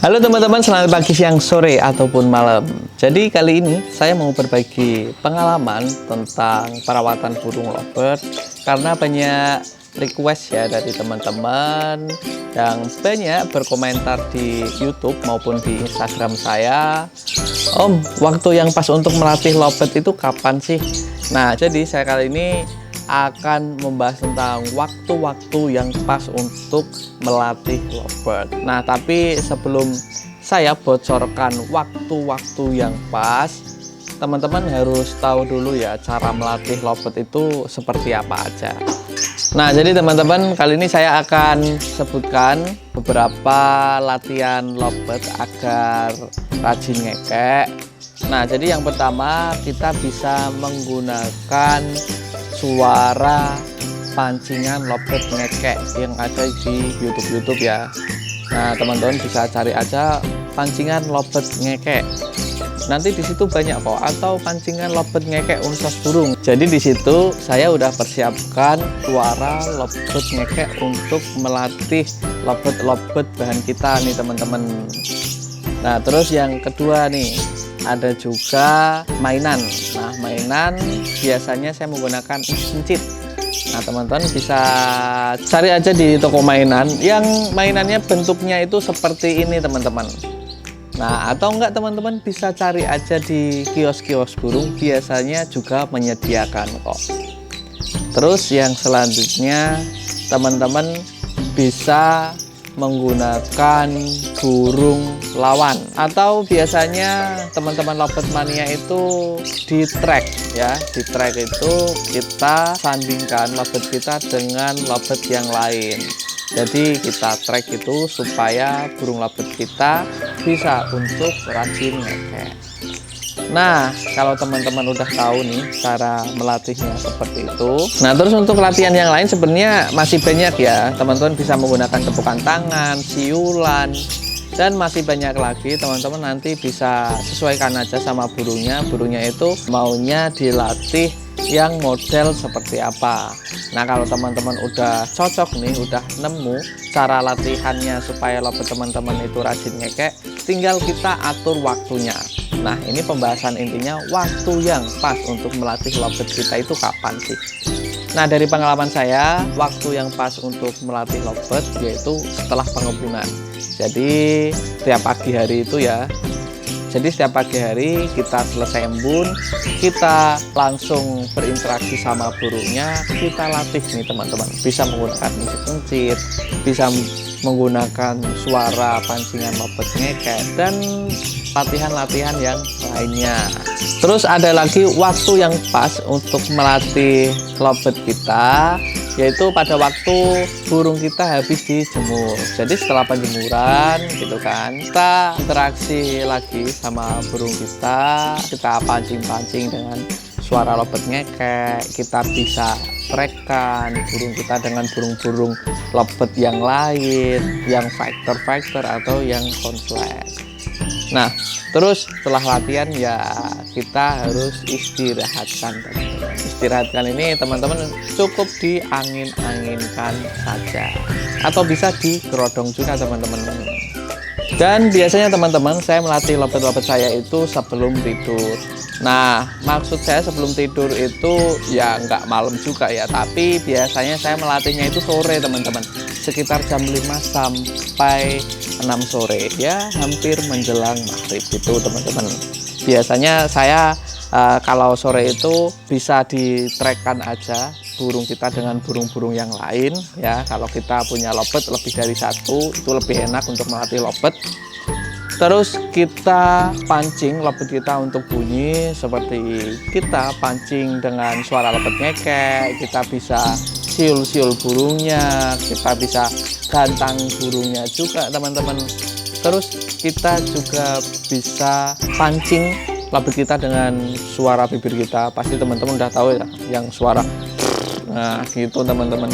Halo teman-teman, selamat pagi, siang, sore, ataupun malam. Jadi kali ini saya mau berbagi pengalaman tentang perawatan burung lovebird karena banyak request ya dari teman-teman yang banyak berkomentar di YouTube maupun di Instagram saya. Om, waktu yang pas untuk melatih lovebird itu kapan sih? Nah, jadi saya kali ini akan membahas tentang waktu-waktu yang pas untuk melatih lovebird. Nah, tapi sebelum saya bocorkan waktu-waktu yang pas, teman-teman harus tahu dulu ya cara melatih lovebird itu seperti apa aja. Nah, jadi teman-teman, kali ini saya akan sebutkan beberapa latihan lovebird agar rajin ngekek. Nah, jadi yang pertama kita bisa menggunakan suara pancingan lovebird ngekek yang ada di YouTube ya. Nah, teman-teman bisa cari aja pancingan lovebird ngekek. Nanti di situ banyak kok, atau pancingan lovebird ngekek universitas burung. Jadi di situ saya udah persiapkan suara lovebird ngekek untuk melatih lovebird bahan kita nih teman-teman. Nah, terus yang kedua nih, ada juga mainan. Nah, mainan biasanya saya menggunakan mencit. Nah, teman-teman bisa cari aja di toko mainan yang mainannya bentuknya itu seperti ini teman-teman. Nah, atau enggak teman-teman bisa cari aja di kios-kios burung, biasanya juga menyediakan kok. Terus yang selanjutnya teman-teman bisa menggunakan burung lawan, atau biasanya teman-teman lovebird mania itu di track ya. Di track itu kita sandingkan lovebird kita dengan lovebird yang lain. Jadi kita track itu supaya burung lovebird kita bisa untuk rajin ngekek. Nah, kalau teman-teman udah tahu nih cara melatihnya seperti itu. Nah, terus untuk latihan yang lain sebenarnya masih banyak ya. Teman-teman bisa menggunakan tepukan tangan, siulan, dan masih banyak lagi. Teman-teman nanti bisa sesuaikan aja sama burungnya. Burungnya itu maunya dilatih yang model seperti apa. Nah, kalau teman-teman udah cocok nih, udah nemu cara latihannya supaya lovebird teman-teman itu rajin ngekek, tinggal kita atur waktunya. Nah, ini pembahasan intinya waktu yang pas untuk melatih lovebird kita itu kapan sih? Nah, dari pengalaman saya, waktu yang pas untuk melatih lovebird yaitu setelah pengebunan. Jadi setiap pagi hari itu ya. Jadi setiap pagi hari kita selesai embun, kita langsung berinteraksi sama burungnya, kita latih nih teman-teman. Bisa menggunakan mencit-mencit, bisa menggunakan suara pancingan lovebird ngekek, dan latihan-latihan yang lainnya. Terus ada lagi waktu yang pas untuk melatih lovebird kita, yaitu pada waktu burung kita habis dijemur. Jadi setelah penjemuran gitu kan, kita interaksi lagi sama burung kita pancing-pancing dengan suara lovebird ngekek. Kita bisa trackkan burung kita dengan burung-burung lovebird yang lain, yang fighter atau yang konslet. Nah, terus setelah latihan ya kita harus istirahatkan. Istirahatkan ini teman-teman cukup diangin-anginkan saja, atau bisa digerodong juga teman-teman. Dan biasanya teman-teman saya melatih lovebird saya itu sebelum tidur. Nah, maksud saya sebelum tidur itu ya nggak malam juga ya, tapi biasanya saya melatihnya itu sore teman-teman, sekitar jam 5 sampai 6 sore ya, hampir menjelang maghrib gitu teman-teman. Biasanya saya kalau sore itu bisa di-trackkan aja burung kita dengan burung-burung yang lain ya. Kalau kita punya lovebird lebih dari satu, itu lebih enak untuk melatih lovebird. Terus kita pancing lovebird kita untuk bunyi seperti kita pancing dengan suara lovebird ngekek. Kita bisa siul-siul burungnya, kita bisa gantang burungnya juga teman-teman. Terus kita juga bisa pancing lovebird kita dengan suara bibir kita. Pasti teman-teman udah tahu ya, yang suara nah gitu teman-teman.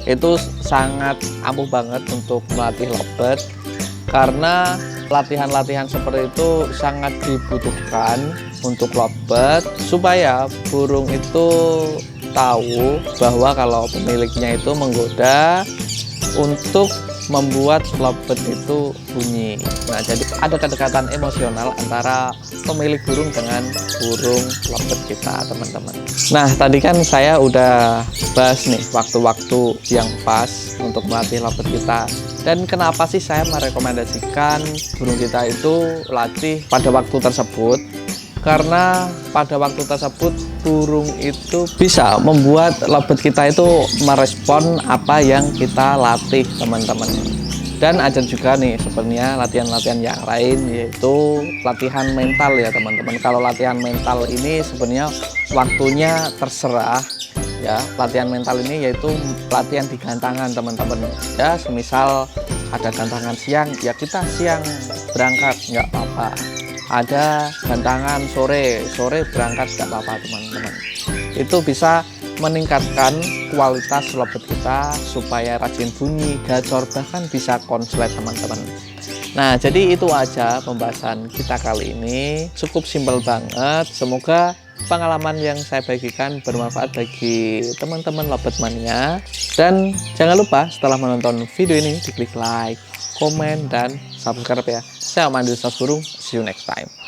Itu sangat ampuh banget untuk melatih lovebird, karena latihan-latihan seperti itu sangat dibutuhkan untuk lovebird supaya burung itu tahu bahwa kalau pemiliknya itu menggoda untuk membuat lovebird itu bunyi. Nah, jadi ada kedekatan emosional antara pemilik burung dengan burung lovebird kita, teman-teman. Nah, tadi kan saya udah bahas nih waktu-waktu yang pas untuk melatih lovebird kita. Dan kenapa sih saya merekomendasikan burung kita itu latih pada waktu tersebut? Karena pada waktu tersebut burung itu bisa membuat lovebird kita itu merespon apa yang kita latih, teman-teman. Dan ada juga nih sebenarnya latihan-latihan yang lain, yaitu latihan mental ya, teman-teman. Kalau latihan mental ini sebenarnya waktunya terserah ya. Latihan mental ini yaitu latihan di gantangan, teman-teman ya. Semisal ada gantangan siang, ya kita siang berangkat nggak apa-apa. Ada gantangan sore berangkat nggak apa-apa, teman-teman. Itu bisa meningkatkan kualitas lovebird kita supaya rajin bunyi, gacor, bahkan bisa konslet, teman-teman. Nah, jadi itu aja pembahasan kita kali ini. Cukup simpel banget. Semoga pengalaman yang saya bagikan bermanfaat bagi teman-teman lovebird mania. Dan jangan lupa setelah menonton video ini diklik like, komen, dan subscribe ya. Saya Amandus Burung. See you next time.